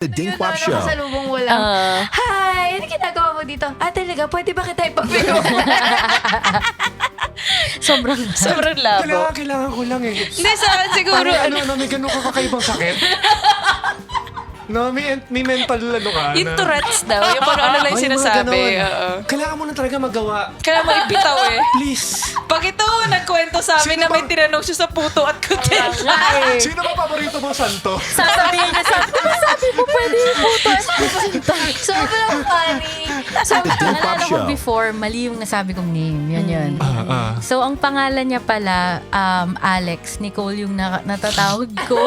The Dinkwap Show. Nakasalubong mo lang. Hi! Ano ginagawa mo dito? Talaga? Pwede ba kita ipapiro? Sobrang labo. Kailangan ko lang eh. Hindi, saan siguro. May ganun ka kakaibang sakit? No, may mental ka. Yung Tourette's daw. Yung kung ano lang yung sinasabi. Kailangan mo na talaga magawa. Kaya mo ipitaw eh. Please. Pag ito, nagkwento sa amin Sino na may ba? tinanong siya sa puto at kutil. Sino ba paborito mo, Santo? Sasabihin niya sabi mo pwede yung puto. Sobrang funny. The Dinkwap Nalala ko Show. before, mali yung nasabi kong name. Yun. So, ang pangalan niya pala, Alex. Nicole yung natatawag ko.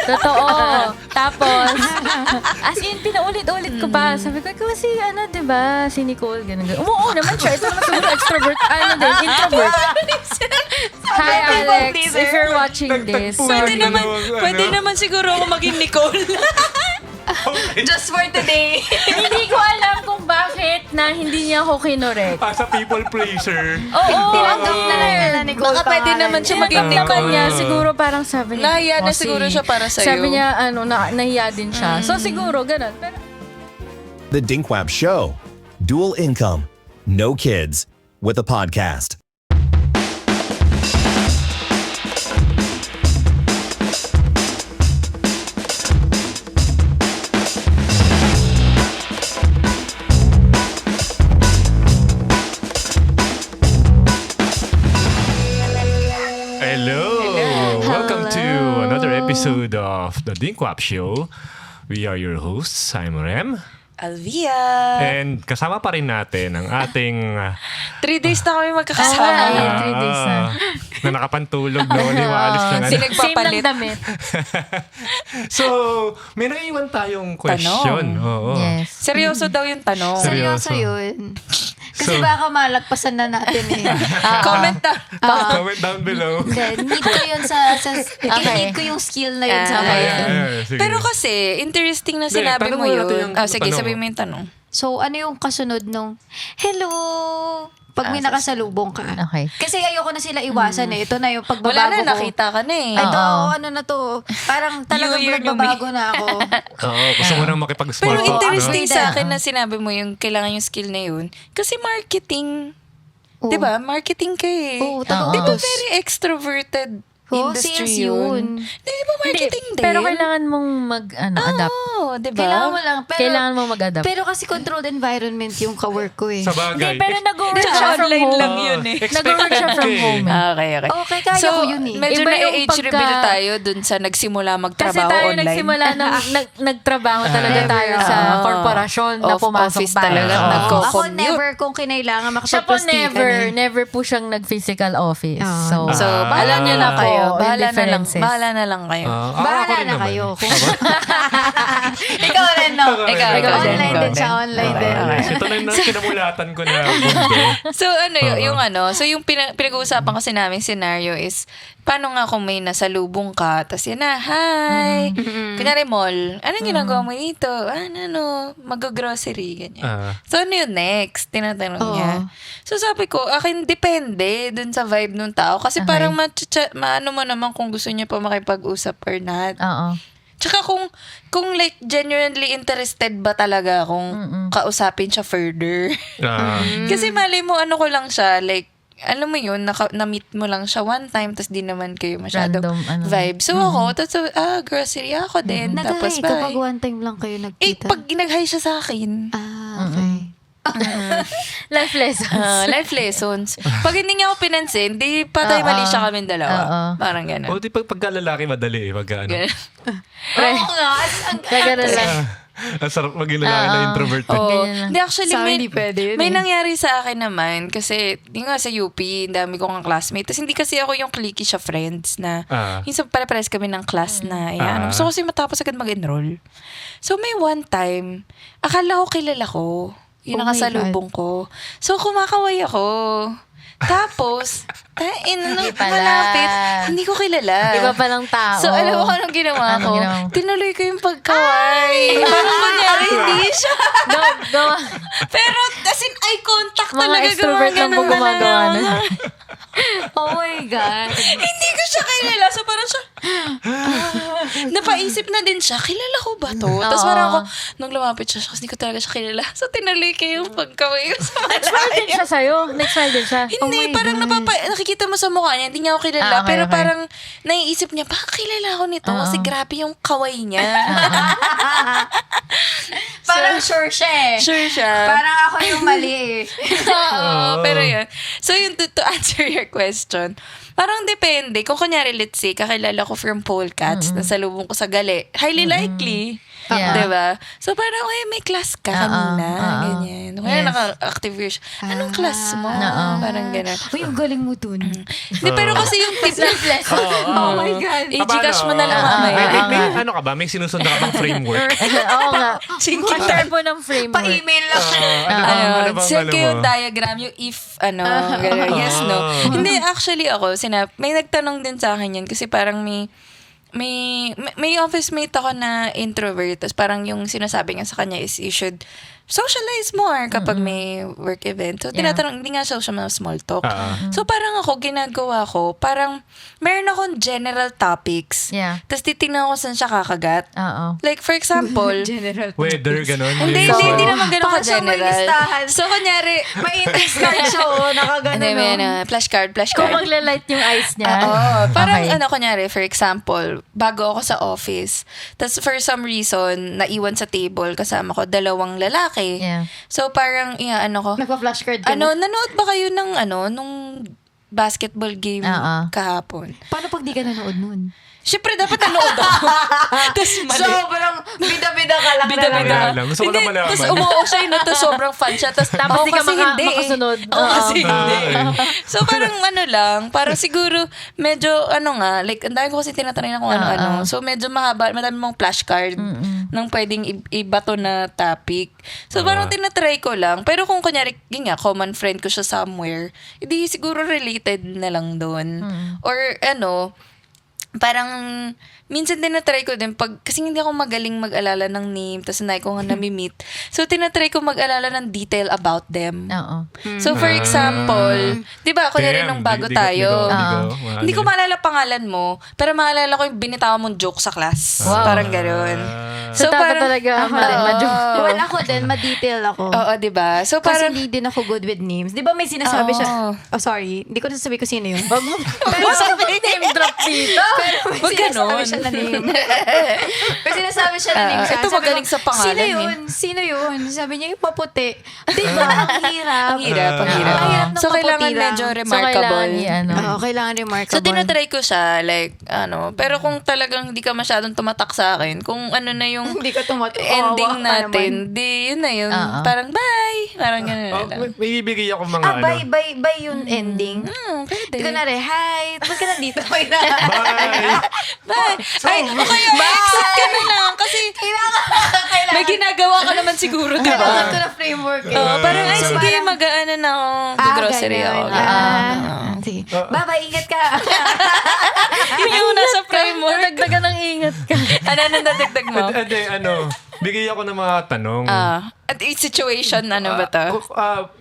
Totoo. Tapos, as in, pinaulit-ulit ko pa. Sabi ko, ikaw si, diba, si Nicole, ganun. Oo naman siya. Ito naman siguro extrovert. Introvert. Hi, Alex. If you're watching this, sorry. Pwede naman siguro ako maging Nicole. Just for today. Hindi ko alam kung bakit na hindi niya ako kinorek. As a people pleaser. Oo. Tinanggap na lang nila ni Nicole. Baka pwede naman siya maging Naman Nicole. niya, siguro parang sabi niya. Nahiya na siguro siya para sa'yo. Sabi niya, nahiya din siya. So siguro, ganun. Pero, The Dinkwap Show. Dual income. No kids. With a podcast. Hello. Welcome to another episode of The Dinkwap Show. We are your hosts. I'm Rem. Alvia. And kasama pa rin natin ang ating 3 days na kami magkakasama. Ay, 3 days na. na nakapantulog noon, umalis ng ano. Same Nagpapalit. lang damit. So, may naiwan tayong question. Oo. Yes. Seryoso daw yung tanong. Seryoso. Seryoso yun. Kasi So- baka malagpasan na natin eh. Comment na. Comment down below. Hindi, need ko yun need ko yung skill na yun sa ngayon. Sige. Pero kasi, interesting na Hindi, sinabi tanong mo mo natin yun. yung Sige, tanong. sabihin mo yung tanong. So, ano yung kasunod nung, hello, pag may nakasalubong ka. Okay. Kasi ayoko na sila iwasan eh. Ito na yung pagbabago Wala na, ko. nakita ka na eh. Ay, ito, Oo. ano na to. Parang talagang New year, new nagbabago na ako. Oo, gusto mo nang makipag-small Pero talk, interesting no? sa akin na sinabi mo yung kailangan yung skill na yun. Kasi marketing. Oo. Diba? Marketing ka eh. Oo, totoo. Di ba very extroverted Oo, industry sales yun? yun. Di ba marketing din? Pero kailangan mong adapt. Oo, di ba? Kailangan mo lang. Pero, Kailangan mo mag-adapt. Pero kasi controlled environment yung ka-work ko eh. Sa bagay. Pero nag-work Tsaka siya from online home. lang yun eh. Nag-work siya from home. Okay. Okay, kaya So, ko yun eh. medyo Iba yung na-age reveal pagka- tayo dun sa nagsimula Kasi magtrabaho tayo online. nagsimula nagtrabaho talaga tayo sa korporasyon na pumasok Office tayo. talaga. Oo. Nagko- Ako commute. never kung kinailangan Siya po makapagplastikan eh. never po siyang nag-physical office. Ah. So, bahala alam niyo na po kayo. yung Bahala na lang. differences. Bahala na lang kayo. Ako Bahala rin na naman. kayo. Ikaw rin, no? Ikaw din. Online ikaw din siya, online din. Yes, ito na yung kinamulatan ko na mundo. So yung pinag-uusapan kasi namin scenario is paano nga kung may nasalubong ka tapos yan na, hi. Kunyari mall, anong ginagawa mo dito? Mag-grocery, ganyan. So ano yun next? Tinatanong niya. So sabi ko, akin depende dun sa vibe nung tao kasi Okay. parang maano mo naman kung gusto niya pa makipag-usap or not. Oo. Tsaka kung like genuinely interested ba talaga kung kausapin siya further. Kasi mali mo ano ko lang siya like alam mo yun, na-meet mo lang siya one time tapos di naman kayo masyadong Random, vibe. So ako, tapos grocery ako din. Tapos Nag-hi kapag one time lang kayo nagkita. pag nag-hi siya sa akin, Okay. Life lessons. life lessons. Pag hindi niya ako pinansin, di patay mali siya kami dalawa. Parang gano'n. O di pagka-lalaki madali eh. Pagka ano. Oo nga. Kagano lang. Ang sarap maging lalaki na introvert. Oo. Ganyan lang. Hindi, actually, Sa akin, hindi pwede yun may eh. nangyari sa akin naman. Kasi, yung nga sa UP, ang dami kong classmate. Tapos hindi kasi ako yung cliquey siya friends na, yung sa pare-pares kami ng class na, yan. Gusto ko kasi matapos agad mag-enroll. So, may one time, akala ko kilala ko. Yung Oh my nakasalubong ko. So, kumakaway ako. Tapos, malapit. Hindi ko kilala. Iba palang tao. So, alam mo kung anong ginawa ko? Tinuloy ko yung pagkaway. Parang kunyari, hindi siya. Go. Pero, as in, eye contact Mga talaga extrovert lang po gumagawa nun. Oh my God. Hindi ko siya kilala. So parang siya, napaisip na din siya, kilala ko ba to? Tapos parang ako, nung lumapit siya, kasi hindi ko talaga siya kilala. So tinuloy ko yung pagkaway ko sa Nag-smile din siya sa'yo. Nag-smile din siya. Hindi, parang nakikita mo sa mukha niya, hindi niya ako kilala. Okay, pero okay. parang naiisip niya, baka kilala ako nito kasi grabe yung kaway niya. Parang sure siya eh. Sure siya. Parang ako yung mali eh. Oo, pero yun. So yun, to answer your question, parang depende. Kung kunyari, let's say, kakilala ko from Polecats, nasalubong ko sa gali, highly likely. Yeah. Diba? So parang, may class ka kanina. Ganyan. Kaya Yes. naka-active years. Anong class mo? Parang gano'n. Uy, ang galing mo dun. Hindi, pero kasi yung tip na Oh my God. i-gcash mo na lang May, mamaya. may, ano ka ba? May sinusunod ka bang framework? Oo nga. Chinky Ang po ng framework. Pa-email lang. Check yung diagram, yung if, gano'n, yes, no. Hindi, actually ako, may nagtanong din sa akin yan kasi parang may office mate ako na introvert. Tapos parang yung sinasabi nga sa kanya is you should socialize more kapag may work event. So, tinatanong, hindi nga siya mga small talk. So, parang ako, ginagawa ko, parang meron akong general topics. Yeah. Tapos titingnan ko saan siya kakagat. Oo. Like, for example, General. Weather, gano'n. hindi naman ganun Parang siya may ka-general. listahan. So, kunyari, May index card siya, oh. Nakagano, ano, may flashcard. Kung magla-light yung eyes niya. Oo. Parang Okay. kunyari, for example, bago ako sa office, tas for some reason, naiwan sa table, kasama ko 2 lalaki. Yeah. So, parang, ko, Nagpa-flashcard ka na. nanood ba kayo ng, nung basketball game kahapon? Paano pag di ka nanood nun? Siyempre, dapat nanood ako. Tapos mali. Sobrang bida-bida ka lang. Bida-bida. Wala lang. Gusto ko lang malaman. Tapos umuo siya yun, tapos sobrang fan siya. Tapos Tapos di ka kasi hindi eh. makasunod. Oo, kasi Oo. hindi. So parang parang siguro medyo like ang dami ko kasi tinatanay na kung ano-ano. So medyo mahaba, madami mong flashcard ng pwedeng ibato na topic. So parang tinatry ko lang. Pero kung kunyari, yun nga, common friend ko siya somewhere, hindi siguro related na lang doon. Or parang minsan tinatry ko din kasi hindi ako magaling mag-alala ng name tapos hindi ko nga nami-meet. So tinatry ko mag-alala ng detail about them. Oo. So for example, 'di ba kunyari nung bago tayo, hindi ko maalala pangalan mo, pero maalala ko yung binitawan mong joke sa class. Wow. Parang gano'n. So, dapat talaga Well, ako din, ma-detail ako. Oo, 'di ba? So Kasi parang hindi din ako good with names. Di ba may sinasabi siya? Oo. Oh, sorry. Hindi ko nasasabi ko sino yun. Wag mo. Pero sabi name drop dito. Pero may Wag sinasabi ganon. siya na name. May sinasabi siya na name. Ito Sabi ko, magaling sa pangalan Sino yun? Sino yun? Sabi niya, yung maputi. Di ba? Ang hirap. ang hirap. Ang hirap ng So kailangan maputi lang. medyo So, remarkable. kailangan Oo, kailangan remarkable. So, tinatry ko siya, pero kung talagang hindi ka masyadong tumatak sa akin, kung ano na yung Hindi ka tumatak. ending Kawawa ka natin, naman. di, yun na yun. Oo. Parang, bye! Parang gano'n na lang. May bibigay ako mga Bye yung ending. Pwede. Di ko na rin, hi, ba't ka nandito? Bye na. Bye! Bye! Ay, o kaya, exit ka na lang. Kasi, may ginagawa ka naman siguro, di Kailangan ba? ko na framework. Parang, ay, So, sige, parang- mag-ano na ako. Grocery ako. Sige. Bye-bye, ingat ka. Yun yung nasa framework. Dagdagan ng ingat ka. Ano nadagdag mo? Hindi, bigay ako ng mga tanong. At situation, ano ba to?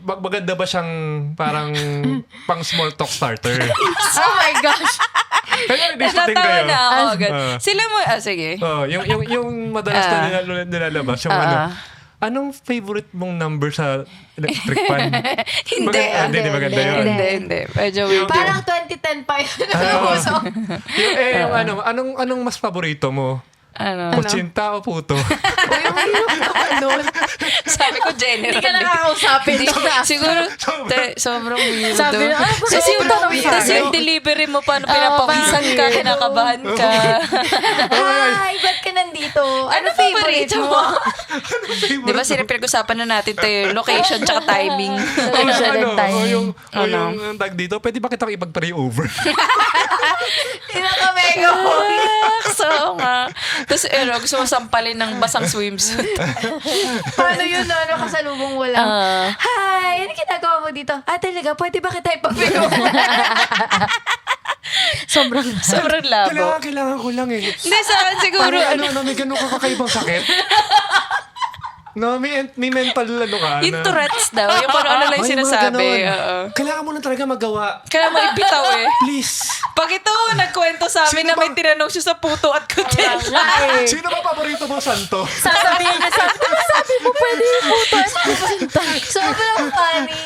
Maganda ba siyang parang pang small talk starter? Oh my gosh. Kaya hindi shooting Natawa kayo. na ako agad. Sila mo, sige. Yung madalas na nilalabas, yung anong favorite mong number sa electric fan? Hindi. Hindi maganda yun. Hindi. Medyo weird. Parang 2010 pa yun. Anong mas paborito mo? Ano? Kutsinta o puto? Sabi ko general. Hindi ka nakakausapin. Siguro, sobrang weird. Sabi na, Tapos yung delivery mo, paano pinapawisan ka, kinakabahan ka. Hi, ba't ka nandito? Ano favorite mo? Di ba, pinag-usapan na natin ito yung location tsaka timing. Timing. Yung tag dito, pwede ba kitang ipag-pray over? Mega So, nga. Tapos, gusto mo sampalin ng basang swimsuit. Paano yun, kasalubong mo lang? Hi, ano ginagawa mo dito? Talaga, pwede ba kita ipapiro? Sobrang labo. Kailangan ko lang eh. Hindi, sa akin siguro, May ganun ka kakaibang sakit? No, may mental ka. Yung Tourette's daw. Yung kung ano lang yung sinasabi. Oo. Kailangan mo na talaga magawa. Kaya mo ibitaw eh. Please. Pag ito, nagkwento sa amin Sino na may ba- tinanong siya sa puto at kutil. Sino ba paborito mo, Santo? Sasabihin niya, sabi mo pwede yung puto. Sobrang funny.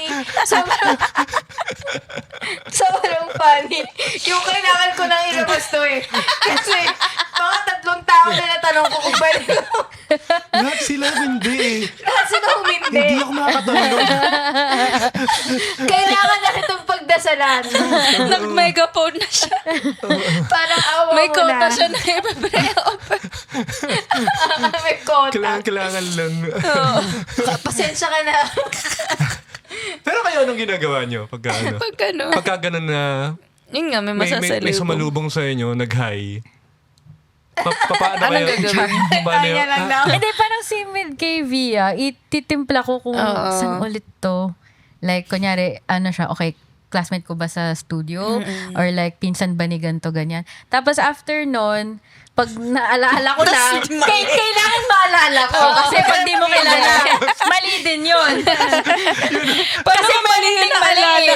Sobrang funny. Yung kailangan ko nang ilabas to eh. Kasi mga 3 tao na natanong ko kung pwede ko. Lahat sila hindi eh. Lahat sila humindi. Hindi ako makakatulog. Kailangan na itong pagdasalan. Nag-megaphone na siya. Parang awa May mo kota na. siya na i-pre-op. May kota. Kailangan lang. Pasensya ka na. Pero kayo, anong ginagawa nyo? Pagka ganun na Yun nga, may may masasalubong. sumalubong sa inyo, nag-hi. Paano Anong kayo? gagawin? Paano Kaya lang daw. Hindi, parang si Mid kay Via, ititimpla ko kung saan ulit to. Like, kunyari, siya, okay, classmate ko ba sa studio? Or like, pinsan ba ni ganito, ganyan. Tapos after nun, pag naalaala ko na, kailangan maalala ko. Kasi pag di mo kilala, mali din yun. Kasi mali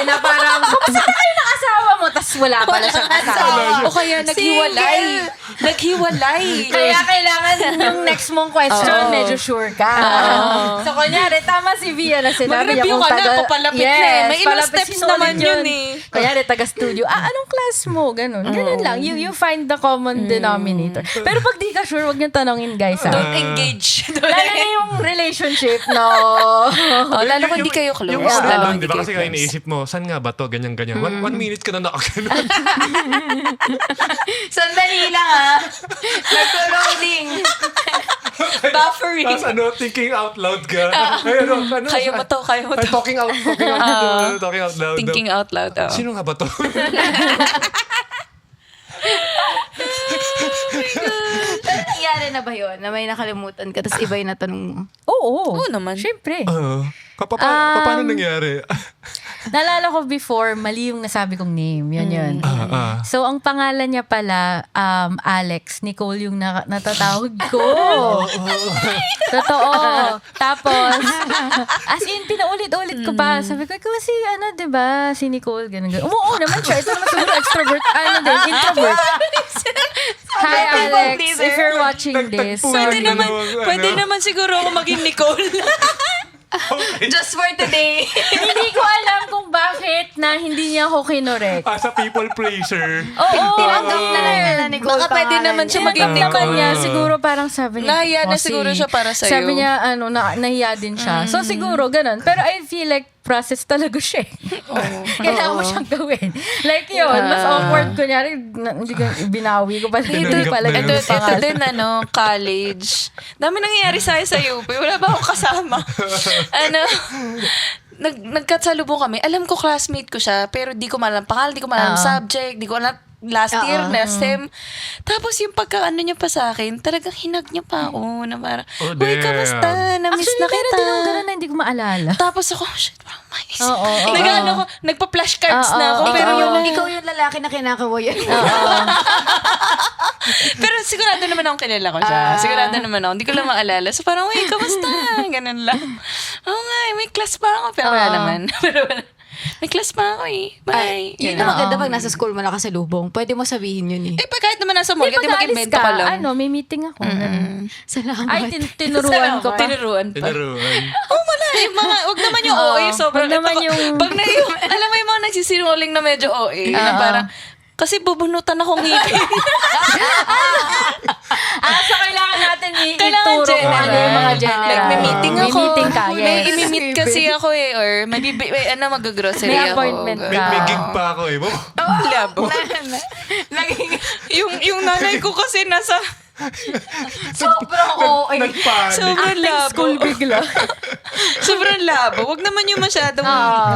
na parang, kumusta na kayo ng asawa mo? Tapos wala pala siyang asawa. O kaya naghiwalay. Naghiwalay. Kaya kailangan yung next mong question, medyo sure ka. So, kunyari, tama si Via na sinabi niya Mag-review kung ka na, papalapit na eh. May ilang palapit, steps sinulid naman yun eh. Kunyari, taga-studio, anong class mo? Ganun. Ganun lang. You find the common denominator. Pero pag di ka sure, wag niyong tanongin, guys. Don't engage. Lalo na yung relationship, no? Lalo kung hindi kayo close. Yung Lalo lalo, kung di hindi ba kayo kasi kayo close. iniisip mo, saan nga ba to? Ganyan-ganyan. 1 minute ka na nakaganon. Sandali lang ah. Nagko-loading. Buffering. Tapos thinking out loud ka. Ay, Kaya mo to, kaya mo Ay, to. talking out loud. Thinking out loud. Sino nga ba to? Nangyari na ba yun? Na may nakalimutan ka, tapos iba yung natanong mo. Oo. Oo naman. Siyempre. Paano nangyari? Naalala ko before, mali yung nasabi kong name. Yun. So, ang pangalan niya pala, Alex. Nicole yung natatawag ko. Totoo. Tapos, as in, pinaulit-ulit ko pa. Sabi ko, ikaw si, diba, si Nicole, ganun. Oo naman siya. Ito naman siguro extrovert. Introvert. Hi, Alex. If you're watching this. Pwede Sorry. naman siguro ako maging Nicole. Just for today. Hindi ko alam kung bakit na hindi niya ako kinorek. As a people pleaser. Oo. Tinanggap na lang na Nicole. Baka pwede pangalan naman siya niya. maging Tinanggap naman Nicole. niya. Siguro parang sabi niya. Nahiya na "Kasi," siguro siya para sa'yo. Sabi niya, nahiya din siya. So siguro, ganun. Pero I feel like process talaga siya. Kailangan mo siyang gawin. Like yun, mas awkward. Kunyari, hindi ko, binawi ko pala. Hindi pala Ito- ganun Ito pangalan. din, college. Dami nangyayari sa'yo sa UP. Wala ba akong kasama? Nagkatsalubong kami. Alam ko classmate ko siya, pero di ko malam pangalan, di ko malam subject, di ko alam last year, last sem. Tapos yung pagkaano niya pa sa akin, talagang hinag niya pa ako na parang, Oh, uy, damn. kamusta? Na-miss Actually, na meron kita. din yung ganun na hindi ko maalala. Tapos ako, shit, parang mais. Oo. Nagpa-flashcards na ako. Pero Ikaw yung lalaki na kinakawayan. Pero sigurado naman akong kilala ko siya. Sigurado naman ako. Hindi ko lang maalala. So parang, uy, kamusta? Ganun lang. Oo nga, may class pa ako. Pero wala naman. Pero wala. May class pa ako eh. Bye. Yun Ganun. ang maganda pag nasa school mo nakasalubong. Pwede mo sabihin yun eh. Eh, pag kahit naman nasa mall, Pag kasi aalis mag-invento ka lang. may meeting ako. Ganun. Salamat. Ay, tinuruan ko pa. Tinuruan pa. Tinuruan. Oh, wala eh. Wag naman yung OA. Sobrang, wag naman yung- Pag alam mo yung mga nagsisinungaling na medyo OA. Na parang, kasi bubunutan akong ngipin. So kailangan natin Kailangan ituro kung general. ano yung mga general. Like, may meeting ako. May meeting ka, yes. May imi-meet kasi ako eh. Or mag-grocery May ako. appointment ka. May gig pa ako eh. Labo. yung nanay ko kasi nasa Sobrang OA. Nagpanik. sobrang labo. School bigla. Sobrang labo. Wag naman yung masyadong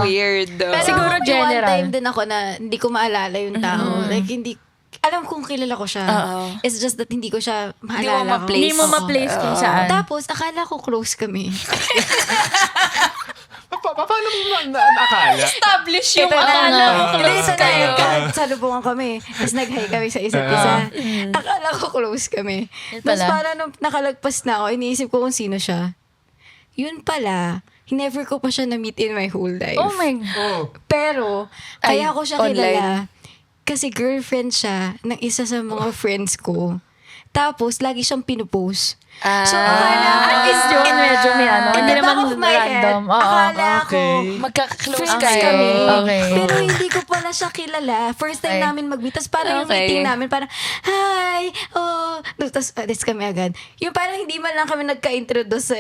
weird. Pero Siguro may general. one time din ako na hindi ko maalala yung tao. Like, hindi, alam kong kilala ko siya. Oo. It's just that hindi ko siya Hindi mo maalala. ma-place. Hindi mo ma-place kung saan. Tapos, akala ko close kami. Paano mo nakakala? Establish yung Ito na, akala mo Hindi, close isa na kayo. yun. Salubungan kami. Tapos nag-hi kami sa isa't isa. Akala ko close kami. Yun Tapos pala. parang nung nakalagpas na ako, iniisip ko kung sino siya. yun pala, never ko pa siya na-meet in my whole life. Oh my Oh. Pero, Ay, kaya ko siya online. kilala. Kasi girlfriend siya ng isa sa mga friends ko. Tapos, lagi siyang pinupost. So, akala Is yun, medyo may ano. in Hindi the naman back of my head, random. Oo. akala ko, Magka-close friends kayo. kami. Okay. Pero hindi ko pala siya kilala. First time Okay. namin mag-meet. Tapos parang yung Okay. meeting namin, parang, hi, Tapos, this kami agad. Yung parang hindi man lang kami nagka-introduce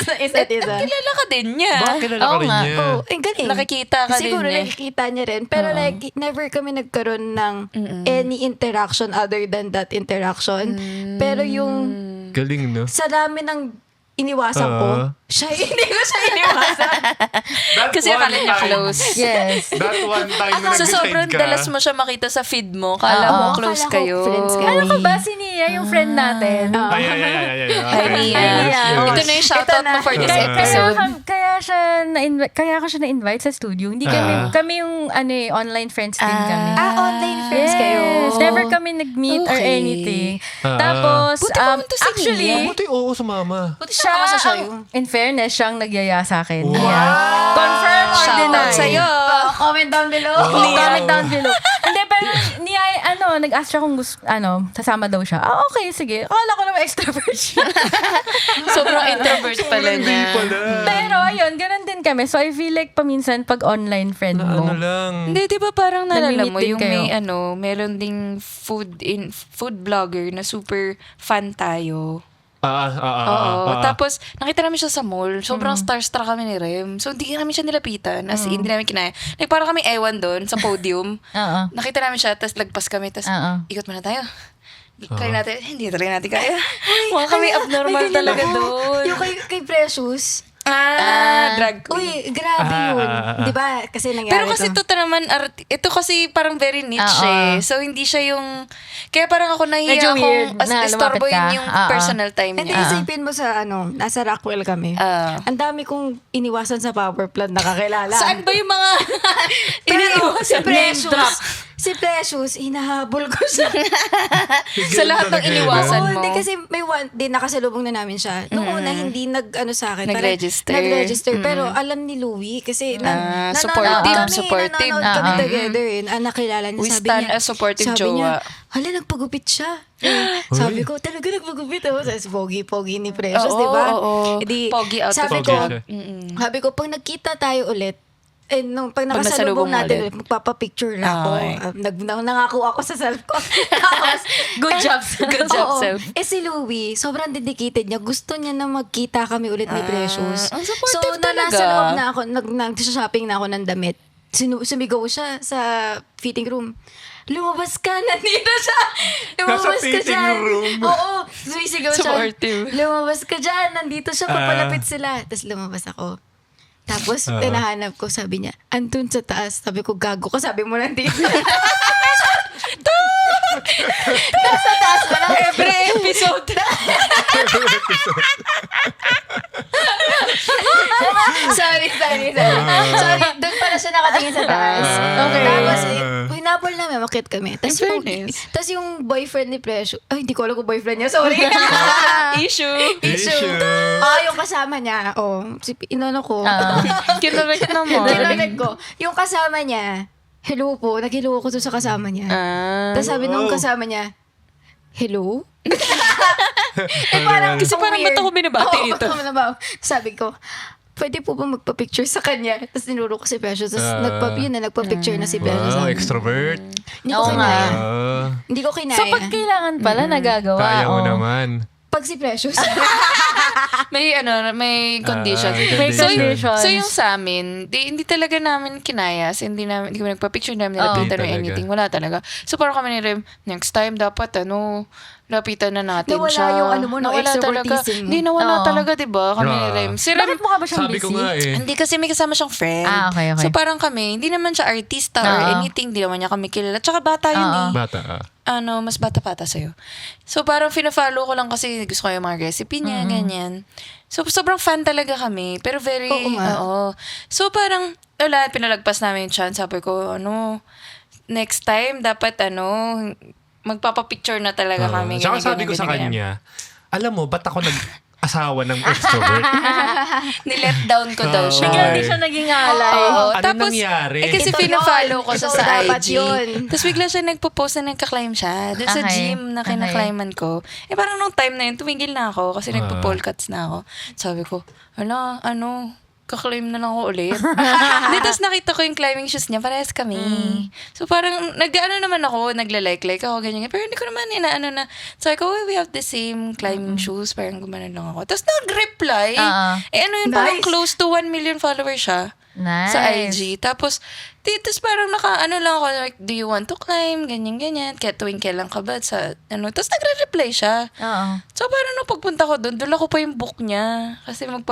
sa isa't isa. Kilala ka din niya. Bakit kilala ka Oo rin nga. niya? Oh, ang galing. Nakikita ka din Siguro niya. nakikita niya rin. Pero like, never kami nagkaroon ng any interaction other than that interaction. Pero yung Galing, no? sa dami ng iniwasan ko, hindi ko siya iniwasan. That Kasi one akala niya time- close. Yes. That one time na So, nag-decide sobrang ka. dalas mo siya makita sa feed mo. Kala Oo. mo close Akala ko kayo. friends kayo. Ano ka ba si Nia, yung friend natin? Ay. Hi, Nia. Ito na yung shoutout mo for this episode. Kaya ko siya na-invite sa studio. Hindi kami yung online friends din kami. Online friends Yes. kayo. Never kami nag-meet or Okay. anything. Tapos, Buti pumunta si actually, Nia. Buti oo, sumama. siya, in fairness, siyang nagyaya sa akin. Wow. Yeah. Confirm or Shoutout deny. sa'yo. Comment down below. Comment down below. Hindi, pero nag-ask siya kung gusto, sasama daw siya. Okay, sige. Akala ko naman extrovert siya. Sobrang introvert pala niya. Pero ayun, ganun din kami. So I feel like paminsan pag online friend Na mo. ano lang. Hindi, di ba parang nalala mo Nag-meet din yung kayo. may meron ding food blogger na super fan tayo. Oo. Tapos, nakita namin siya sa mall. Sobrang starstruck kami ni Rem. So, hindi namin siya nilapitan. As in, hindi namin kinaya. Like, parang kami ewan doon sa podium. Oo. Nakita namin siya, tapos lagpas kami, tapos ikot muna tayo. Try natin. Hindi talaga natin kaya. Mukha kami abnormal talaga doon. Yung kay Precious. Drag queen. Uy, grabe yun. Di ba? Kasi nangyari Pero kasi to. ito naman, ito kasi parang very niche Oo. So, hindi siya yung, kaya parang ako Medyo nahiya weird akong na istorbo lumapit ka. yun yung Oo. personal time Hindi, niya. isipin mo sa nasa Rockwell kami. Ang dami kong iniwasan sa power plant nakakilala. Saan ba yung mga Pero iniiwasan? si Precious, hinahabol ko siya. Sa lahat ng iniwasan mo. Hindi kasi may one day nakasalubong na namin siya. Noong una, hindi sa akin. Parang Nag-register. Nag-register. Pero alam ni Louie kasi supportive, supportive. Nanonood kami together. Nakilala niya. We sabi stand niya, as supportive sabi jowa. niya, hala, nagpagupit siya. Sabi ko, talaga nagpagupit. Sabi, pogi ni Precious, Oo, di ba? oo. Edi, Pogi out of sabi Pogi ko, siya. sabi ko, pag nagkita tayo ulit, pag nasalubong nakasalubong mo natin, ulit. magpapapicture na ako. Okay. Nangako ako sa self ko. Tapos, Good job. Good job, oo. self. Si Louie, sobrang dedicated niya. Gusto niya na magkita kami ulit ni Precious. ang supportive so, talaga. nasa loob na ako, nag-shopping na ako ng damit. Sumigaw siya sa fitting room. Lumabas ka, nandito siya. Lumabas ka fitting dyan. room. Oo, sumisigaw siya. Supportive. Lumabas ka dyan, nandito siya, papalapit sila. Tapos lumabas ako. Tapos, tinahanap ko, sabi niya, andun sa taas. Sabi ko, gago ka, sabi mo nandito. Nasa taas pa lang. Every episode. Sorry. Sorry, doon pala siya nakatingin sa taas. Okay. Tapos, hinabol namin, makit kami. Tapos fairness. yung boyfriend ni Precious, ay, hindi ko alam kung boyfriend niya, sorry. Issue. Yung kasama niya, inano ko. Kinurek naman. Kinonect ko. Yung kasama niya, hello po, nag-hello ako sa kasama niya. Tapos sabi nung kasama niya, hello? Kasi parang ba't ako binabati Oo, dito? ba't ako binabati? Sabi ko, pwede po ba magpa-picture sa kanya? Tapos tinuro ko si Precious. Tapos nagpa-picture na si Precious. Wow, extrovert. Hindi ko Oo kinaya. Ah, Hindi ko kinaya. So pag kailangan pala, nagagawa. kaya mo Oo. naman. Pag si Precious. May conditions. May conditions. So yung sa amin, hindi talaga namin kinaya. Hindi kami nagpa-picture namin, nilapitan or Talaga. anything. Wala talaga. So parang kami ni Rem, next time dapat lapitan na natin Nawala siya. yung ano mo, no, Nawala talaga. extrovertism mo. Hindi, nawala Oo. talaga, diba? Kami ni Rem. Si Rem, Bakit mukha ba siyang Sabi ko busy? nga eh. hindi kasi may kasama siyang friend. Okay. So parang kami, hindi naman siya artista or Oo. anything. Hindi naman niya kami kilala. Tsaka bata yun Oo. eh. Bata. Mas bata-bata sa'yo. So, parang fina-follow ko lang kasi gusto ko yung mga recipe niya, ganyan. So, sobrang fan talaga kami. Pero very, Oo nga. So, parang, pinalagpas namin yung chance. Sabi ko, next time, dapat, magpapapicture na talaga kami. Tsaka ganyan, sabi ko ganyan, sa ganyan. kanya, alam mo, ba't ako asawa ng extrovert. Nilet down ko daw siya. Bigla di siya naging alay. Oo. Ano Tapos, nangyari? kasi Ito pina-follow yun. ko siya Ito sa dapat IG. yun. Tapos bigla siya nagpo-post na nagka-climb siya. Doon sa Okay. gym na kinakliman ko. Parang nung time na yun, tumigil na ako kasi nagpo-pole cuts na ako. Sabi ko, kaklim na lang ako ulit. Hindi, tapos nakita ko yung climbing shoes niya, parehas kami. So parang, naman ako, nagla-like ako, ganyan. Pero hindi ko naman inaano na, sabi ko, we have the same climbing shoes, parang gumanon lang ako. Tapos nag-reply. Ano yun, parang close to 1 million followers siya. Nice. Sa IG. Tapos parang naka-ano lang ako, like, do you want to climb? Ganyan. Kaya tuwing kailan ka ba? Tapos nagre-reply siya. Oo. So, parang nung pagpunta ko doon, dula ko pa yung book niya. Kasi yung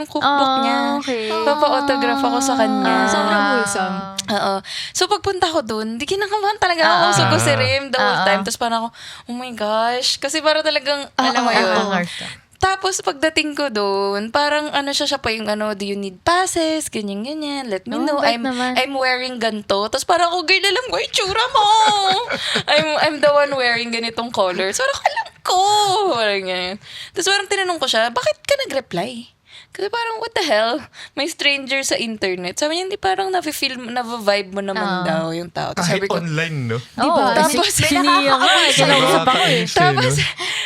cookbook niya. Okay. Papa-autograph ako sa kanya. Sobrang wholesome. Oo. So, pagpunta ko doon, di kinakabahan talaga ako. So, ko si Rim the whole time. Tapos parang ako, oh my gosh. Kasi parang talagang, alam mo yun. Tapos, pagdating ko doon, parang siya pa yung do you need passes? Ganyan. Let me know. bait naman. I'm wearing ganito. Tapos parang ako, girl, alam ko yung tsura mo. I'm the one wearing ganitong color. So, parang alam ko. Parang ganyan. Tapos parang tinanong ko siya, bakit ka nag-reply? Kasi parang, what the hell? May stranger sa internet. Sabi niya, hindi parang na-vibe mo naman daw yung tao. Tapos Kahit sabi ko, online, no? Diba? Tapos, siniya ko. Kinausap ako eh.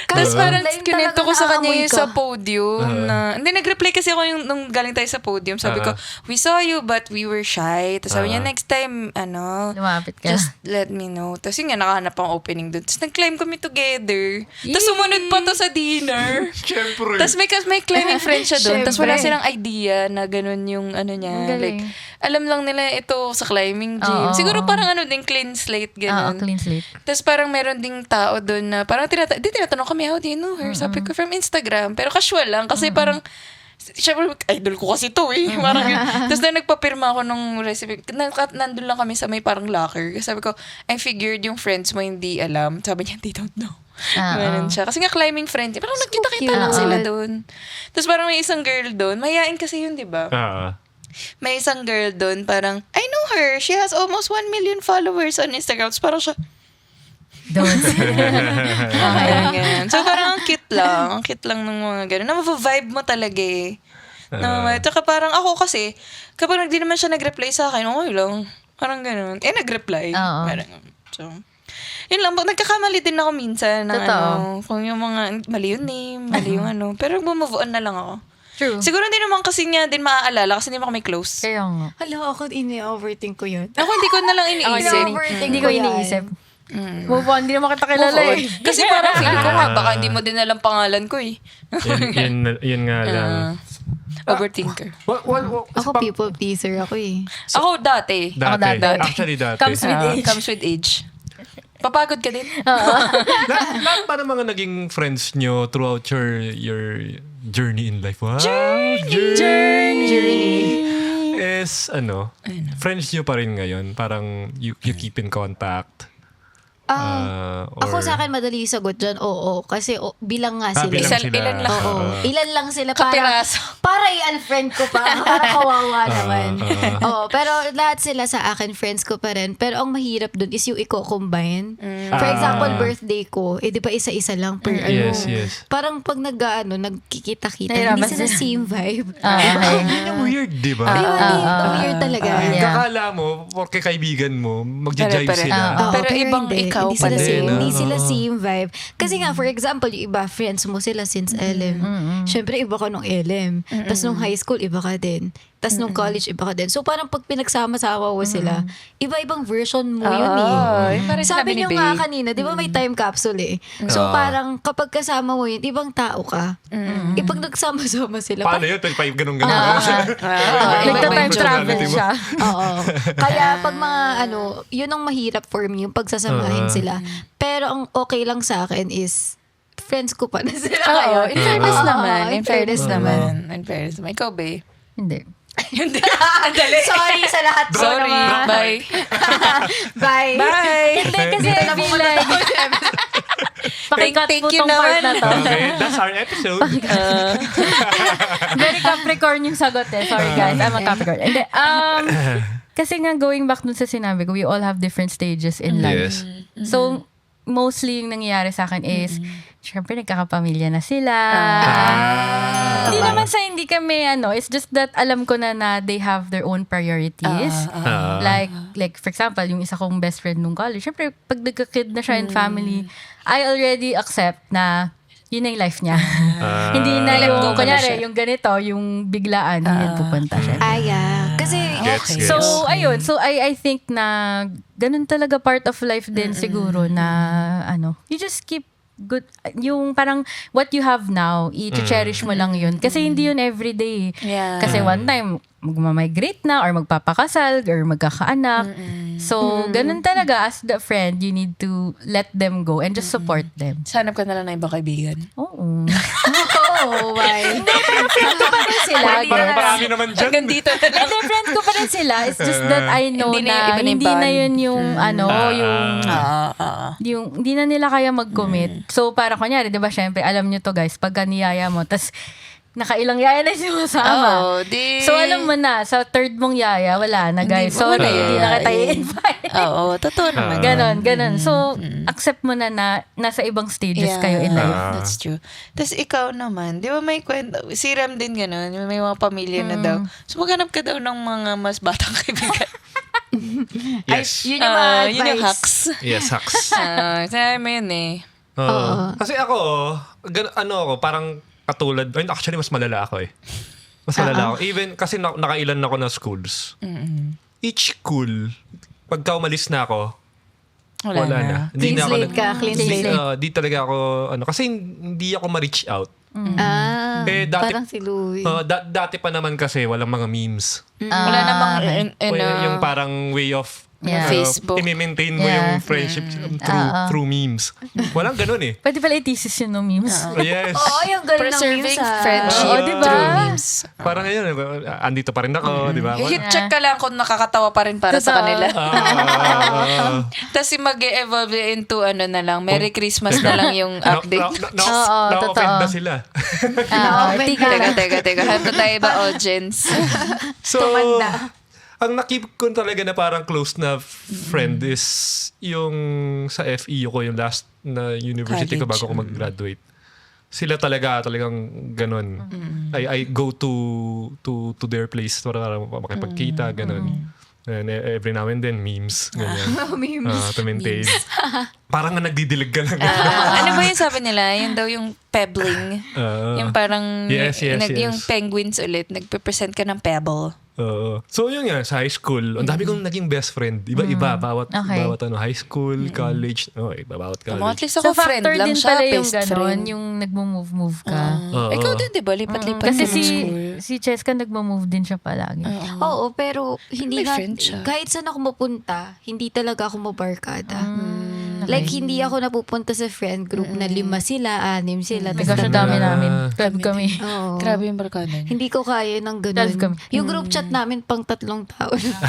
Tapos parang online kinento ko talaga sa kanya naamoy yung ka. sa podium na, hindi, nag-reply kasi ako yung nung galing tayo sa podium. Sabi ko, we saw you but we were shy. Tapos sabi niya, next time, Lumapit ka. just let me know. Tapos yun nga, nakahanap ang opening doon. Tapos nag-climb kami together. Tapos sumunod pa to sa dinner. Siyempre. Tapos may climbing friend siya doon. Tapos wala Siyempre. silang idea na ganun yung niya. Ang galing. Like, alam lang nila ito sa climbing gym. Oo. Siguro parang din, clean slate, ganun. Clean slate. Tapos parang meron ding tao doon na parang tinatanong kami, how do you know her? Sabi ko, from Instagram. Pero casual lang kasi parang, syempre, idol ko kasi to eh. Parang yun. Tapos na nagpapirma ako nung recipe. Nandun lang kami sa may parang locker. Kasi sabi ko, I figured yung friends mo hindi alam. Sabi niya, they don't know. Ganun siya. Kasi nga climbing friend. Parang nagkita-kita lang sila doon. Tapos parang may isang girl doon. Mayayain kasi yun, di ba? May isang girl doon, parang, I know her. She has almost 1 million followers on Instagram. Tapos parang siya, Don't. ganyan. So parang ang cute lang. Ang cute lang ng mga gano'n. Na-vibe mo talaga eh. Tsaka parang ako kasi, kapag di naman siya nag-reply sa akin, okay lang. Parang gano'n. Nag-reply. Oo. Parang, so, yun lang. Nagkakamali din ako minsan. Ng Totoo. kung yung mga, mali yung name, mali yung Pero move on na lang ako. True. Siguro hindi naman kasi niya din maaalala kasi hindi mo kami close. Kaya nga. Hala, ako ini-overthink ko yun. Ako hindi ko na lang iniisip. Hindi ko iniisip. Move on, hindi naman kita kilala eh. Kasi parang feeling ko nga, baka hindi mo din alam pangalan ko eh. Yun nga lang. Overthinker. Ako people pleaser ako eh. Ako dati. Dati. dati. Actually, dati. Comes with age. Comes with age. Papagod ka din. Lahat ba ng mga naging friends nyo throughout your journey in life? Wow. Journey. Is, friends nyo pa rin ngayon? Parang you keep in contact? Ako sa akin madali sagot dyan, oo. Kasi bilang nga sila. Bilang sila. Ilan lang. Oo. Ilan lang sila Kapiraso. para i-unfriend ko pa. Para kawawa naman. Oo, pero lahat sila sa akin, friends ko pa rin. Pero ang mahirap dun is yung i-combine. For example, birthday ko, di ba isa-isa lang per Yes, yes. Parang pag nagkikita-kita, Nahirapan hindi sila sila. same vibe. Yun yung weird, di ba? Weird talaga. Yeah. Kakala mo, porque kaibigan mo, magja-jive Pare-pare. sila. Oo, Pero ibang hindi. ikaw Hindi sila pa din, same. no? Hindi sila same vibe. Kasi nga, for example, yung iba, friends mo sila since LM. Siyempre, iba ka nung LM. Tapos nung high school, iba ka din. Tapos nung college, iba ka din. So, parang pag pinagsama-sama mo sila, iba-ibang version mo yun eh. Yung parang Sabi sinabi ni niyo Bey. nga kanina, di ba may time capsule eh? So, parang kapag kasama mo yun, ibang tao ka. Ipag nagsama-sama sila, Paano yun? 25 ganun-ganun. Nagta-time travel siya. Oo. Kaya pag mga yun ang mahirap for me, yung pagsasamahin sila. Pero ang okay lang sa akin is, friends ko pa na sila Oo, ngayon. in fairness Oo, naman. in In fairness fairness naman. In fairness naman. Ikaw, Bey? Hindi. Hindi. Dali. Sorry sa lahat po Sorry. naman. Bye. Bye. Bye. Hindi kasi I feel like pakikat Thank po you tong part naman. na to. Okay, that's our episode. Very Capricorn yung sagot eh. Sorry guys, I'm a Capricorn. Hindi, kasi nga going back dun sa sinabi ko, we all have different stages in life. Yes. So, mostly yung nangyayari sa akin is, syempre nagkakapamilya na sila. Hindi naman sa hindi kami, it's just that alam ko na they have their own priorities. Like for example, yung isa kong best friend nung college, syempre pag nagka-kid na siya in family, I already accept na yun na yung life niya. Hindi na Let go yung, ka na kunyari, siya. yung ganito, yung biglaan, yun pupunta siya. Kasi, Gets. So, ayun. So, I think na ganun talaga part of life din siguro na, you just keep good, yung parang what you have now, i-cherish mo lang yun. Kasi hindi yun everyday. Yeah. Kasi one time, magmamigrate na or magpapakasal or magkakaanak. So, ganun talaga as the friend, you need to let them go and just support them. Sanap ka na lang ng ibang kaibigan. Oo. why? Friend ko pa rin sila. gets? Marami naman dyan. Hanggang dito na lang. Hindi, friend ko pa rin sila. It's just that I know Hindi na na yung iba na yung hindi na bond. yun yung hindi na nila kaya mag-commit. So, para kunyari, di ba, syempre, alam nyo to guys, pagka niyaya mo, tas nakailang yaya na sumasama. Oo, di... So, alam mo na, sa third mong yaya, wala na guys. Sorry, hindi na kita i-invite. Oo, totoo naman. Ganon. So, accept mo na nasa ibang stages kayo in life. That's true. Tapos ikaw naman, di ba may kwento, si Ram din gano'n, may mga pamilya na daw. So maghanap ka daw ng mga mas batang kaibigan. Yes. Yun yung mga advice. Yun yung hacks. Yes, hacks. Sabi mo yun eh. Kasi ako, ako, parang katulad, actually mas malala ako eh. Mas malala ako. Even, kasi nakailan ako na schools. Each school, pagka umalis na ako, wala na. Clean slate ka, clean slate. Di talaga ako, kasi hindi ako ma-reach out. Parang si Louie. Dati pa naman kasi, walang mga memes. Wala namang Yung parang way of Facebook. i-maintain mo yung friendship through memes. Walang ganun eh. Pwede pala i-thesis yun ng memes. Yes. Yung galing ng Preserving memes, friendship Oo, diba? through memes. Parang ngayon, andito pa rin ako, di ba? Hit check ka lang kung nakakatawa pa rin para sa Totoo. kanila. Tapos mag-evolve into na lang, Merry Christmas na lang yung update. Na-offend totoo. na sila. Teka. Hanto tayo ba audience? So, ang nakip ko talaga na parang close na friend is yung sa FEU ko, yung last na university ko College. bago ako mag-graduate. Sila talagang ganun. I go to their place para makipagkita, ganun. And every now and then, memes. Ganyan. Memes. To maintain. Parang nga nagdidilig ka lang. Ano ba yung sabi nila? Yung daw yung pebbling. Yung parang Yes. yung penguins ulit. Nagpe-present ka ng pebble. So yun nga, sa high school, ang dami kong naging best friend. Iba-iba, bawat high school, college, bawat At college. least ako So, friend factor lang din siya, pala yung best ganon, friend. yung nagmo-move ka. Ikaw din, di ba? Lipat-lipat Kasi ka ng school. si Cheska nagmo-move din siya palagi. Oo, pero hindi May na, friend siya. kahit saan ako mapunta, hindi talaga ako mabarkada. Like, hindi ako napupunta sa friend group na 5 sila, 6 sila. My gosh, ang dami namin. Club kami. Oo. Grabe yung barkada niya. Hindi ko kaya ng Twelve ganun. kami. Yung group chat namin, pang 3 tao lang.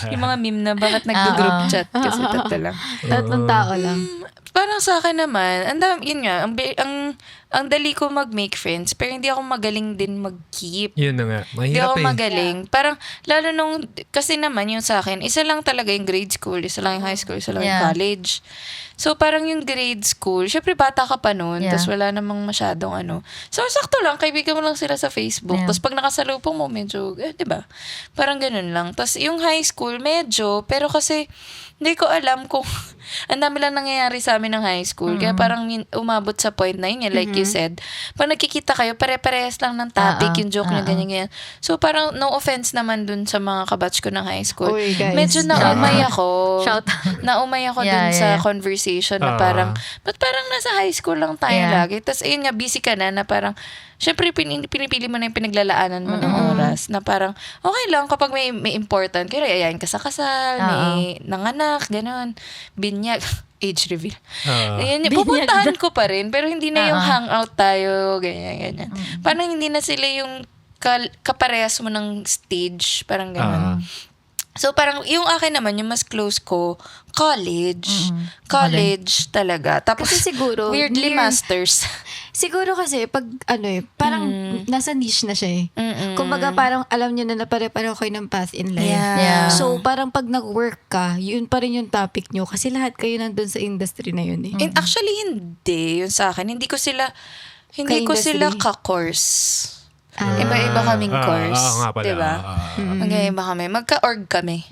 Yung mga meme na bakit nagdo-group chat kasi tatlo lang. 3 tao lang. Parang sa akin naman, yun nga, ang dali ko mag-make friends, pero hindi ako magaling din mag-keep. Yun na nga. Hindi Mahirap ako eh. magaling. Parang, lalo nung, kasi naman yung sa akin, isa lang talaga yung grade school, isa lang yung high school, isa lang yung Yeah. college. So, parang yung grade school, syempre bata ka pa noon, Yeah. tapos wala namang masyadong So, sakto lang, kaibigan mo lang sila sa Facebook. Yeah. Tapos pag nakasalubong mo, medyo, di ba? Parang ganun lang. Tapos yung high school, medyo, pero kasi, hindi ko alam kung, ang dami lang nangyayari sa amin ng high school. Kaya parang umabot sa point na yun, like you said, pag nagkikita kayo, pare-parehas lang ng topic, yung joke na ganyan. So, parang no offense naman dun sa mga kabatch ko ng high school. Uy, guys. Medyo naumay ako. Shout out. Naumay ako Yeah, dun yeah, sa yeah. conversation na parang, ba't parang nasa high school lang tayo Yeah. lagi? Tapos, ayun nga, busy ka na parang, syempre, pinipili mo na yung pinaglalaanan mo ng oras na parang, okay lang kapag may important, kaya yayain ka sa kasal, may nanganak, gano'n, binyag, age reveal. Ayan, Binyag pupuntahan ko pa rin, pero hindi na yung hangout tayo, ganyan. Parang hindi na sila yung kaparehas mo ng stage, parang gano'n. So parang yung akin naman, yung mas close ko, college. College talaga. Tapos Kasi siguro, weirdly near- masters. Siguro kasi pag parang nasa niche na siya Kumbaga parang alam niyo na pare-pareho kayo ng path in life. Yeah. So parang pag nag-work ka, yun pa rin yung topic nyo kasi lahat kayo nandun sa industry na yun And actually, hindi. Yun sa akin. Hindi ko sila Ka-industry. ka-course. Iba-iba kaming course. nga pala. Diba? Magkaiba kami. Magka-org kami.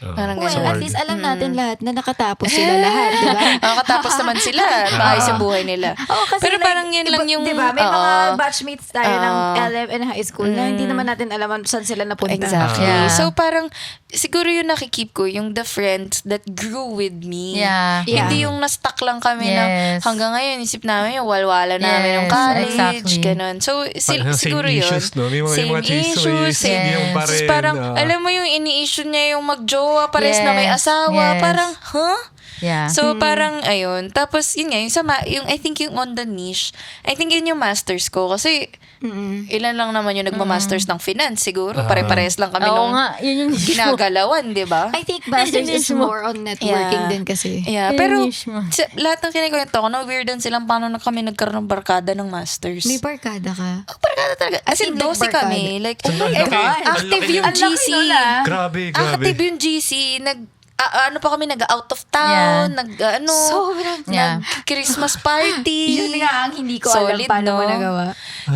Parang Well, ganun. at least alam natin lahat na nakatapos sila lahat, di ba? Nakakatapos naman sila. Maayos yung buhay nila. Kasi Pero parang yun lang yung... Di ba? May oo. mga batchmates tayo ng LM and high school na hindi naman natin alam saan sila napunta. Exactly. Yeah. So parang, siguro yung nakikip ko, yung the friends that grew with me. Yeah. Hindi yung na-stuck lang kami na Yes. hanggang ngayon, isip namin yung walwala namin ng Yes, college, exactly. ganun. So, Parang siguro same yun. issues, no? May mga Same chismis, same. hindi yung pa Tapos rin, parang, alam mo yung ini-issue niya yung magjowa, pares na may Yes, asawa. yes. Parang, huh? Yeah. So, parang, ayun. Tapos, yun nga, yung I think yung on the niche, I think yun yung masters ko. Kasi, ilan lang naman yung nagma-masters ng finance, siguro. Pare-pares lang kami Oo nung nga, yun yung ginagalawan, di ba? I think masters is Mismo. more on networking din kasi. Yeah, Ayun pero mismo. lahat ng kinikwento ko, na-weirdan silang paano na kami nagkaroon ng barkada ng masters. May barkada ka. Oh, barkada talaga. As in, in, like, 12 kami. Like, my God. active Ang laki yung Ang laki GC. nun, ah. Grabe. Active yung GC. Ano pa kami, nag-out of town, Yeah. Sobrang Yeah. Christmas party. Yun nga ang hindi ko alam Solid, paano no? mo nagawa.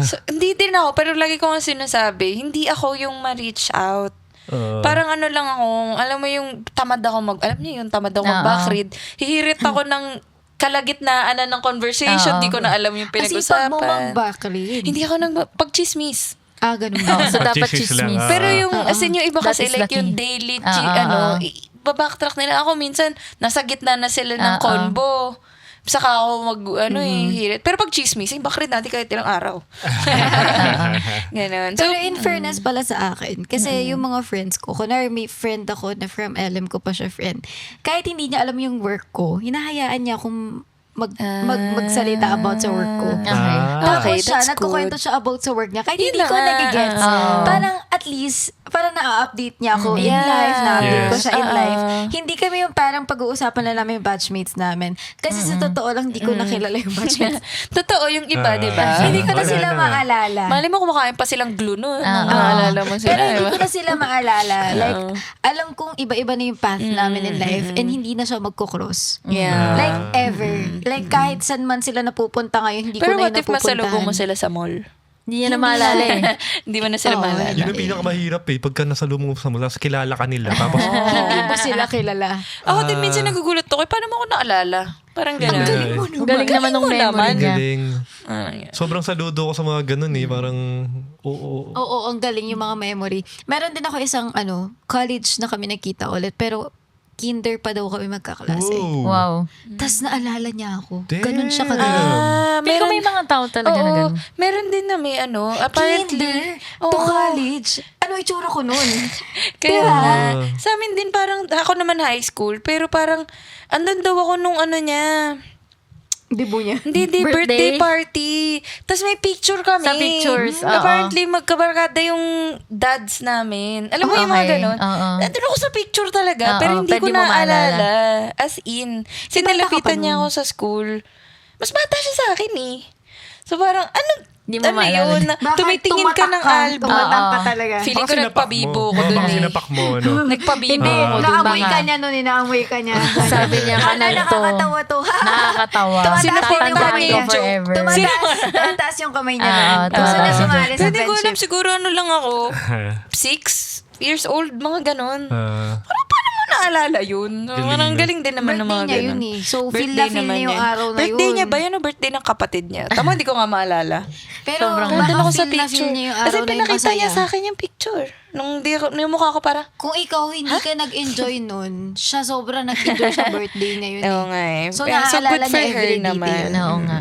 So, hindi din ako, pero lagi ko nga sinasabi, hindi ako yung ma-reach out. Parang ano lang ako, alam mo yung tamad ako alam niyo yung tamad ako mag-backread. Hihirit ako ng kalagitnaan ng conversation, di ko na alam yung Kasi pag pinag-usapan. mo mag-backread. Hindi ako pag-chismis. Ganun ba? So, dapat Chismis lang, chismis. Pero yung, as in yung iba That kasi, is like the yung key. daily, backtrack nila. Ako minsan, nasa gitna na sila ng convo. Saka ako hirit. Pero pag chismis, backread natin kahit ilang araw. Ganon. So, Pero in fairness pala sa akin, kasi yung mga friends ko, kunwari may friend ako na from LM ko pa siya friend, kahit hindi niya alam yung work ko, hinahayaan niya akong magsalita about sa work ko. Okay. Tapos Okay, siya, that's nagkukwento siya about sa work niya. Kahit Yun hindi ko na nga. nagigets. Parang at least, parang na-update niya ako in life, na-update ko Yes. siya in life. Hindi kami yung parang pag-uusapan na namin yung batchmates namin. Kasi sa totoo lang, hindi ko nakilala yung batchmates. totoo yung iba, di ba? Hindi ko na sila maalala. Mali mo kumakain pa silang glue nun. Naalala mo sila, Pero di hindi ba? ko na sila maalala. Like, alam kong iba-iba na yung path namin in life and hindi na siya magkocross. Yeah. Like, ever. Like, kahit saan man sila napupunta ngayon, hindi Pero ko na what yung if masalubong mo napupuntahan. sila sa mall? Hindi niya na maalala eh. Hindi mo na sila Oo, maalala. Yun ang pinakamahirap pagka nasa mo sa mula, kilala ka nila. Tapos, Hindi mo sila kilala. Ako din minsan nagugulat ako, paano mo ako naalala? Parang gano'n. Ang galing naman ng mo memory naman. niya. galing. Yeah. Sobrang saludo ko sa mga ganun Parang, oo. Oo, ang galing yung mga memory. Meron din ako isang, college na kami nakita ulit, pero kinder pa daw kami magkaklase. Wow. Tapos naalala niya ako. Damn. Ganun siya kagaling. Pero may mga tao talaga na ganun. Meron din na may apparently. Kinder to Oo. college. Ano itsura ko nun? Kaya nga, sa amin din parang, ako naman high school, pero parang, andun daw ako nung niya, Dibo niya. Hindi, birthday party. Tapos may picture kami. Sa pictures, oo. Apparently, magkabarkada yung dads namin. Alam mo yung mga Okay, ganon? oo. Nandun ako sa picture talaga, Oo, pero hindi ko pwede mo naalala. As in, bata ka pa sinalapitan niya nun? ako sa school. Mas bata siya sa akin eh. So parang, Hindi mo maalala. yun? Tumitingin ka ng album. Tumatak ka talaga. Feeling ko Baka sinapak nagpabibo mo. ko dun Baka eh. sinapak mo, no? Nagpabibo Hindi. ko dun. Naamoy baka. ka niya nun, naamoy ka niya. Sabi niya, Hala, kanal to. nakakatawa to. Nakakatawa. Tumataas yung Tatandaan kamay ko niya. forever. Tumataas yung kamay niya. Oo, nun. Gusto na tumataas. sumali sa Hindi ko alam, friendship. siguro lang ako. 6 years old, mga ganon. Paano mo naalala yun? Parang galing din naman ng mga Birthday niya ganon. yun eh. So, feel na feel niya yung araw na yun. Birthday niya ba yun o birthday ng kapatid niya? Tama, hindi ko nga maalala. Pero Sobrang baka Nandun ako sa feel na feel picture. niya yung Kasi araw na yung pinakita niya masaya. sa akin yung picture. Nung yung mukha ko para, Kung ikaw hindi ka nag-enjoy nun, siya sobrang nag-enjoy sa birthday niya yun. oo eh. nga eh. So, Kaya, naaalala good for niya her every naman. detail. Oo nga.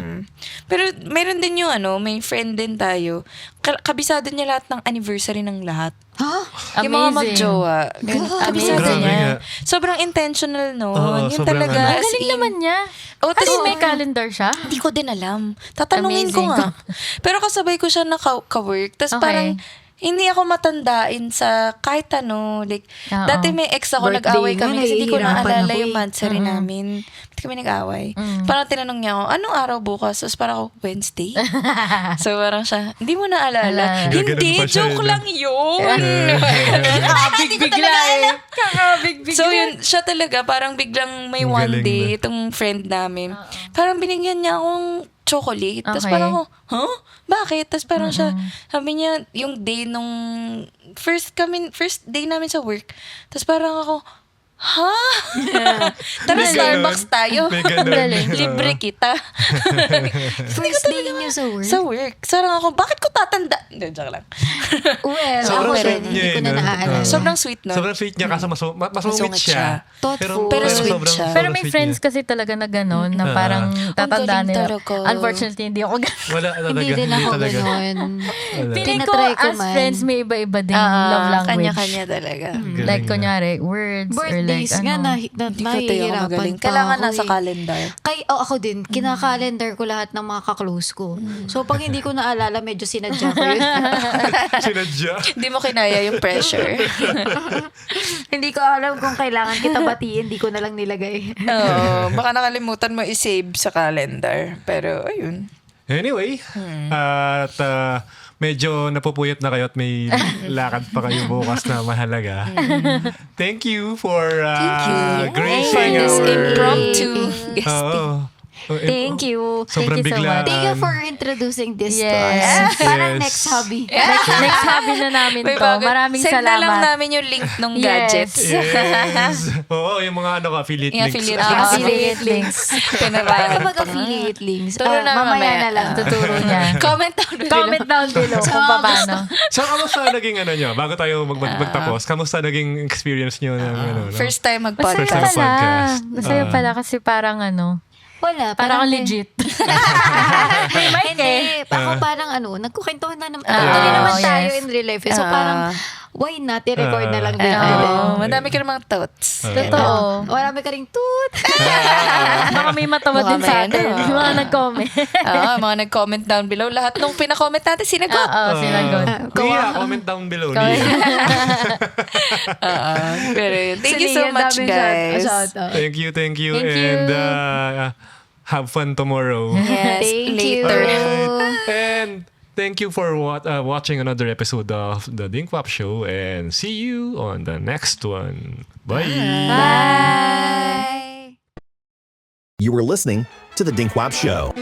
Pero meron din yung may friend din tayo. Kabisado niya lahat ng anniversary ng lahat. Ha? Yung mga Amazing. magjowa. Kabisado Grabe niya. nga. Sobrang intentional Oo, nun. Yun sobrang talaga. Ang as galing in- naman niya. Oh, tas May calendar siya? Hindi ko din alam. Tatanungin ko Amazing. nga. Pero kasabay ko siya na ka-work. Tapos Okay. parang, hindi ako matandain sa kahit ano. Like, Oo. dati may ex ako, Birthday nag-away nga, kami kasi hindi ko nahihirapan naalala ako yung eh. monthsary namin. Ba't kami nag-away? Parang tinanong niya ako, anong araw bukas? Tapos parang ako, Wednesday? So parang siya, hindi mo naalala. Gaganon Hindi, pa siya, joke no? lang yun. Kakabig bigla eh. Kakabig bigla. So yun, siya talaga, parang biglang may Ang one galing day, na. itong friend namin, parang binigyan niya akong chocolate. Tapos Okay. parang ako, huh? Bakit? Tapos parang siya, sabi niya, yung day nung, first day namin sa work. Tapos parang ako, ha? Tara, May Starbucks ganon. tayo. May ganon. Libre kita. First day niyo sa work? Sa work. Sarang ako, bakit ko tatanda? Hindi, joke lang. Well, Sobrang ako sweet rin, niya hindi ko eh, na no? naaalala. Sobrang sweet nun. Sobrang sweet niya kasi masungit Masungit siya. siya. Thoughtful. Pero sweet sobrang- siya. Pero sobrang may sweet friends niya. kasi talaga na gano'n, na parang tatandaan galing nila. talaga. Unfortunately, hindi ako gano'n. Wala talaga. Hindi din ako talaga. ganon. Feeling ko, Tinatry ko as man. friends, may iba-iba ding love language. Kanya-kanya talaga. Like, Galing kunyari, words or like, Birthdays nga, Hindi ko tayo nahihirapan magaling. pa Kailangan ako nasa eh. calendar. Ako din, kinakalendar ko lahat ng mga kaklose ko. So, pag hindi ko naalala, medyo sinadya ko yun. Sinadya. Hindi mo kinaya yung pressure. Hindi ko alam kung kailangan kita batiin, hindi ko na lang nilagay. Oo. Baka nakalimutan mo i-save sa calendar. Pero, ayun. Anyway, at medyo napupuyat na kayo at may lakad pa kayo bukas na mahalaga. Thank you for gracing For this our... impromptu guesting. Oo. Thank you. Sobrang Thank you so biglaan. Thank you for introducing this to Yes. us. Parang Yes. next hobby. Next hobby na namin May to. bago- Maraming Send na lang salamat. namin yung link ng Yes. gadgets. Yes. Oo, yung mga affiliate Yung links. affiliate Ah, links. affiliate links. Paano Pinarahan. mag-affiliate links? Turo na mamaya mamaya. na lang. Tuturo niya. Comment down below. Comment down below kung paano. So, kamusta naging nyo? Bago tayo magtapos, kamusta naging experience nyo ng ano? no? First time Masaya First time mag-podcast. pala. podcast. Masaya pala kasi parang ano, Wala. parang may- legit. May mic eh. Hindi. Ako parang nagkukwentuhan na naman. Ah, Actually naman yes. tayo in real life. So parang, why not? I-record na lang din. Oo. Madami ka namang thoughts. Totoo. Marami ka ring toot. Baka may matawa Baka din sa may atin. ano. Yung mga nag-comment. Oo, mga nag-comment down below. Lahat nung pina-comment natin, sinagot. Oo, sinagot. Nia, comment down below. Comment. Nia. Pero yun. Thank you so much, guys. Thank you. Thank you. And have fun tomorrow. Yes, Thank you. later. And thank you for watching another episode of The Dinkwap Show. And see you on the next one. Bye. Bye. You were listening to The Dinkwap Show.